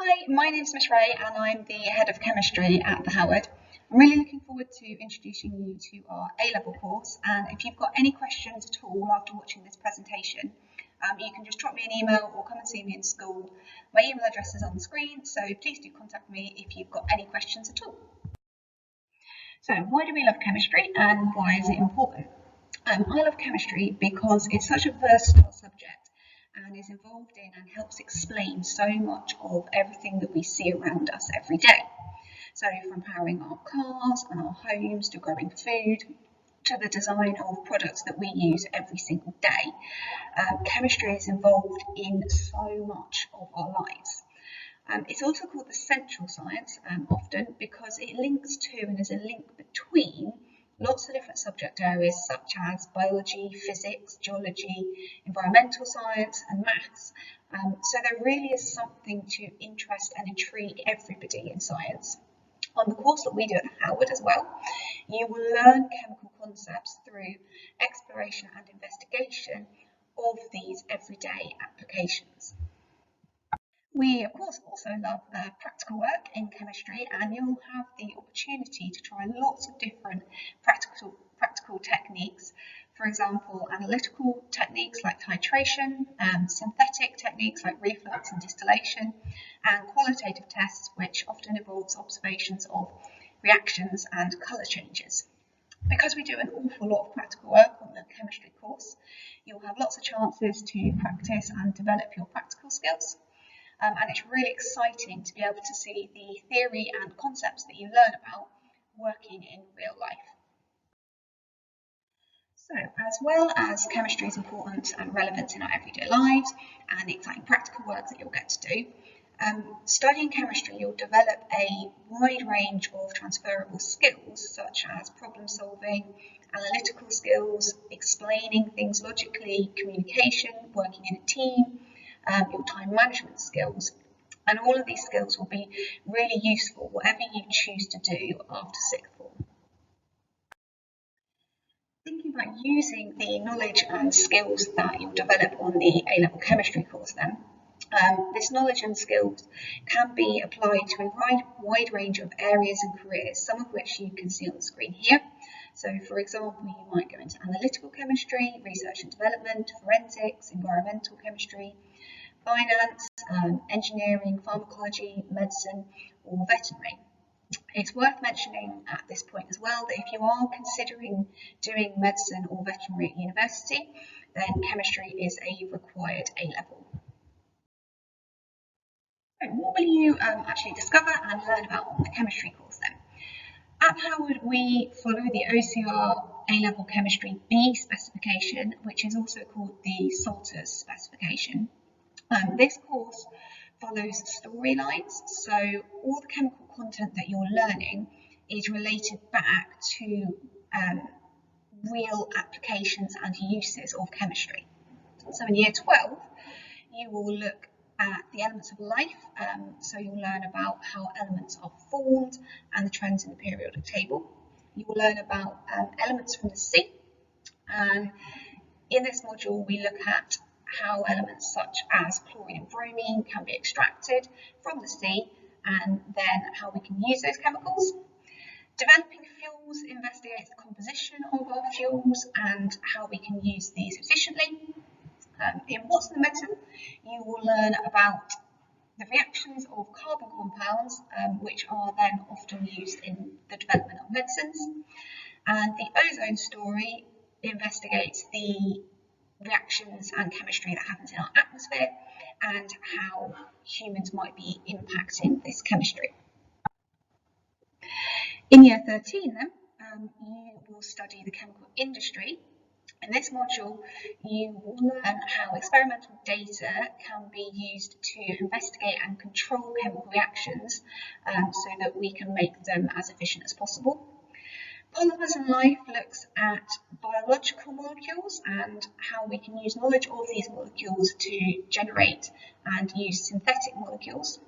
Hi, my name's Miss Ray and I'm the Head of Chemistry at the Howard. I'm really looking forward to introducing you to our A-level course, and if you've got any questions at all after watching this presentation, you can just drop me an email or come and see me in school. My email address is on the screen, so please do contact me if you've got any questions at all. So why do we love chemistry and why is it important? I love chemistry because it's such a versatile subject and is involved in and helps explain so much of everything that we see around us every day. So from powering our cars and our homes to growing food to the design of products that we use every single day, chemistry is involved in so much of our lives. It's also called the central science often because it links to and is a link between lots of different subject areas such as biology, physics, geology, environmental science and maths. So there really is something to interest and intrigue everybody in science. On the course that we do at the Howard as well, you will learn chemical concepts through exploration and investigation of these everyday applications. We, of course, also love practical work in chemistry, and you'll have the opportunity to try lots of different practical techniques. For example, analytical techniques like titration, synthetic techniques like reflux and distillation, and qualitative tests, which often involves observations of reactions and colour changes. Because we do an awful lot of practical work on the chemistry course, you'll have lots of chances to practice and develop your practical skills. And it's really exciting to be able to see the theory and concepts that you learn about working in real life. So, as well as chemistry is important and relevant in our everyday lives and the exciting practical work that you'll get to do, studying chemistry you'll develop a wide range of transferable skills such as problem solving, analytical skills, explaining things logically, communication, working in a team, your time management skills, and all of these skills will be really useful whatever you choose to do after sixth form. Thinking about using the knowledge and skills that you'll develop on the A-level chemistry course then, this knowledge and skills can be applied to a wide range of areas and careers, some of which you can see on the screen here. So for example, you might go into analytical chemistry, research and development, forensics, environmental chemistry, finance, engineering, pharmacology, medicine or veterinary. It's worth mentioning at this point as well that if you are considering doing medicine or veterinary at university, then chemistry is a required A-level. So what will you actually discover and learn about on the chemistry course then? At Howard, we follow the OCR A-level Chemistry B specification, which is also called the Salters specification. This course follows storylines, so all the chemical content that you're learning is related back to real applications and uses of chemistry. So in year 12, you will look at the elements of life, so you'll learn about how elements are formed and the trends in the periodic table. You will learn about elements from the sea, and in this module we look at how elements such as chlorine and bromine can be extracted from the sea and then how we can use those chemicals. Developing fuels investigates the composition of our fuels and how we can use these efficiently. In What's in the Medicine, you will learn about the reactions of carbon compounds, which are then often used in the development of medicines. And the ozone story investigates the reactions and chemistry that happens in our atmosphere and how humans might be impacting this chemistry. In year 13 then, you will study the chemical industry. In this module, you will learn how experimental data can be used to investigate and control chemical reactions so that we can make them as efficient as possible. Polymers in Life looks at biological molecules and how we can use knowledge of these molecules to generate and use synthetic molecules.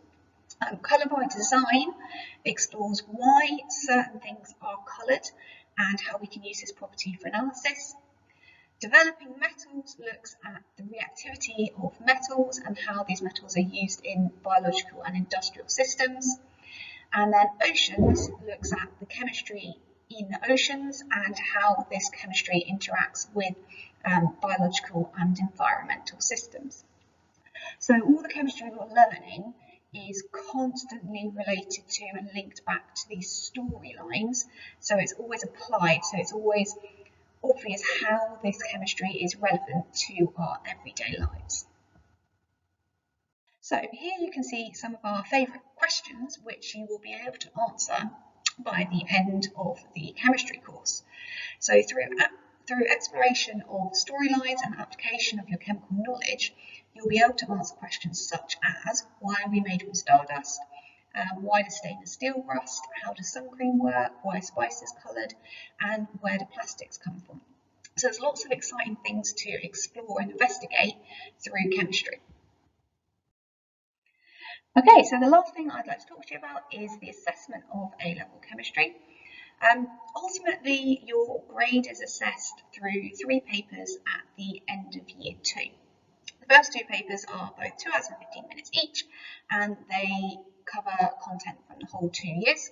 Colour by Design explores why certain things are coloured and how we can use this property for analysis. Developing metals looks at the reactivity of metals and how these metals are used in biological and industrial systems. And then oceans looks at the chemistry in oceans and how this chemistry interacts with biological and environmental systems. So all the chemistry we're learning is constantly related to and linked back to these storylines. So it's always applied, so it's always obvious how this chemistry is relevant to our everyday lives. So here you can see some of our favourite questions which you will be able to answer by the end of the chemistry course. So through exploration of storylines and application of your chemical knowledge, you'll be able to answer questions such as why are we made from stardust? Why does stainless steel rust? How does sun cream work? Why are spices coloured? And where do plastics come from? So there's lots of exciting things to explore and investigate through chemistry. Okay, so the last thing I'd like to talk to you about is the assessment of A-level chemistry. Ultimately, your grade is assessed through 3 papers at the end of year 2. The first 2 papers are both 2 hours and 15 minutes each, and they cover content from the whole 2 years.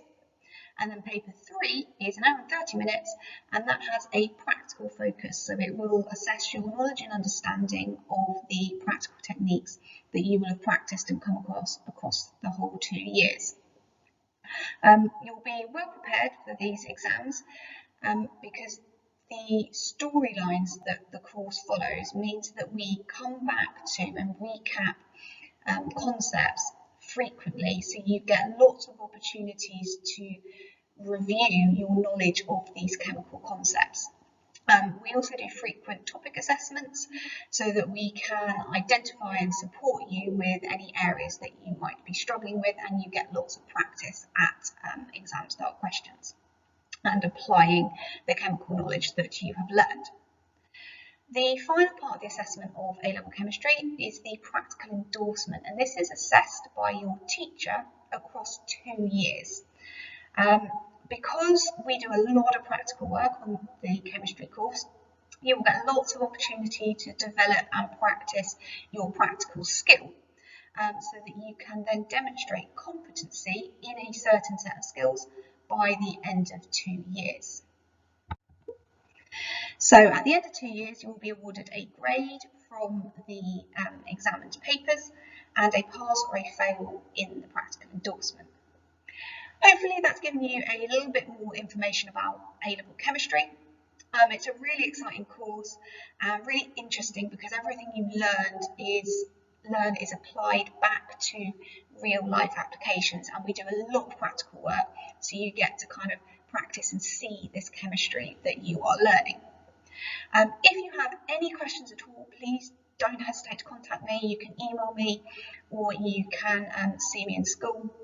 And then paper 3 is 1 hour and 30 minutes, and that has a practical focus. So it will assess your knowledge and understanding of the practical techniques that you will have practiced and come across the whole 2 years. You'll be well prepared for these exams because the storylines that the course follows means that we come back to and recap concepts frequently, so you get lots of opportunities to review your knowledge of these chemical concepts. We also do frequent topic assessments so that we can identify and support you with any areas that you might be struggling with, and you get lots of practice at exam style questions and applying the chemical knowledge that you have learned. The final part of the assessment of A-level chemistry is the practical endorsement, and this is assessed by your teacher across 2 years. Because we do a lot of practical work on the chemistry course, you will get lots of opportunity to develop and practice your practical skill so that you can then demonstrate competency in a certain set of skills by the end of 2 years. So at the end of 2 years, you will be awarded a grade from the examined papers and a pass or a fail in the practical endorsement. Hopefully that's given you a little bit more information about A-level chemistry. It's a really exciting course, really interesting because everything you learn is applied back to real life applications, and we do a lot of practical work, so you get to kind of practice and see this chemistry that you are learning. If you have any questions at all, please don't hesitate to contact me. You can email me or you can see me in school.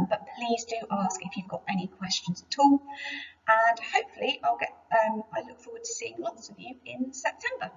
But please do ask if you've got any questions at all, and hopefully I look forward to seeing lots of you in September.